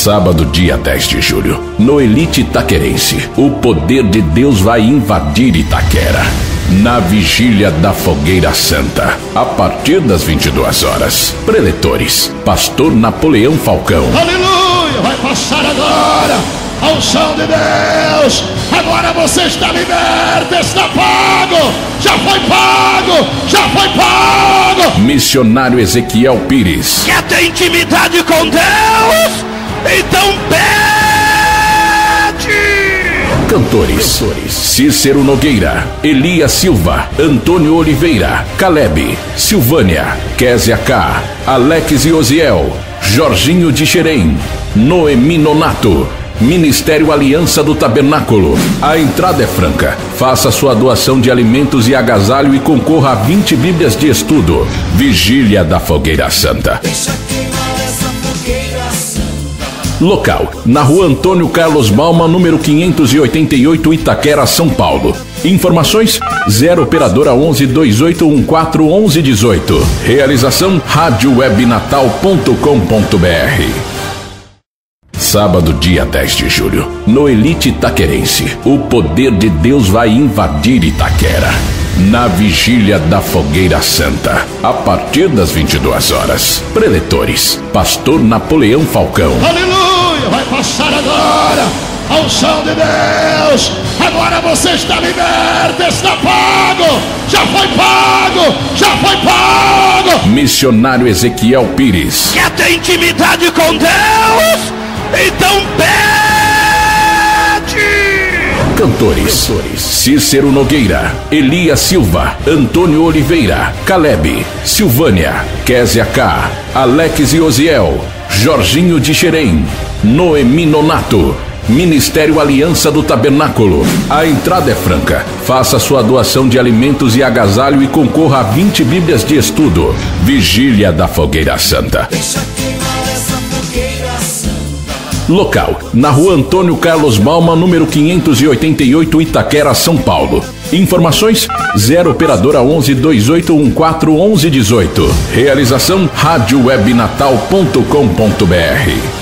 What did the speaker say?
Sábado, dia 10 de julho, no Elite Itaquerense, o poder de Deus vai invadir Itaquera. Na vigília da Fogueira Santa, a partir das 22 horas. Preletores, Pastor Napoleão Falcão. Aleluia, vai passar agora a unção de Deus. Agora você está liberto, está pago, já foi pago, já foi pago. Missionário Ezequiel Pires. Quer ter intimidade com Deus? Então pede. Cantores, Cícero Nogueira, Elias Silva, Antônio Oliveira, Caleb, Silvânia, Késia K, Alex e Osiel, Jorginho de Xerém, Noemi Nonato, Ministério Aliança do Tabernáculo. A entrada é franca. Faça sua doação de alimentos e agasalho e concorra a 20 Bíblias de estudo. Vigília da Fogueira Santa. Local, na rua Antônio Carlos Balma, número 588, Itaquera, São Paulo. Informações: 0 operadora 11 2814 1118. Realização: radiowebnatal.com.br. Sábado, dia 10 de julho, no Elite Itaquerense, o poder de Deus vai invadir Itaquera. Na vigília da Fogueira Santa, a partir das 22 horas. Preletores, Pastor Napoleão Falcão. Aleluia, vai passar agora a unção de Deus. Agora você está liberto, está pago, já foi pago, já foi pago. Missionário Ezequiel Pires. Quer ter intimidade com Deus? Então pede. Cantores, Cícero Nogueira, Elias Silva, Antônio Oliveira, Caleb, Silvânia, Késia K, Alex e Osiel, Jorginho de Xerém, Noemi Nonato, Ministério Aliança do Tabernáculo. A entrada é franca. Faça sua doação de alimentos e agasalho e concorra a 20 Bíblias de estudo. Vigília da Fogueira Santa. Local, na rua Antônio Carlos Balma, número 588, Itaquera, São Paulo. Informações: 0 operadora 11 2814 1118. Realização: radiowebnatal.com.br.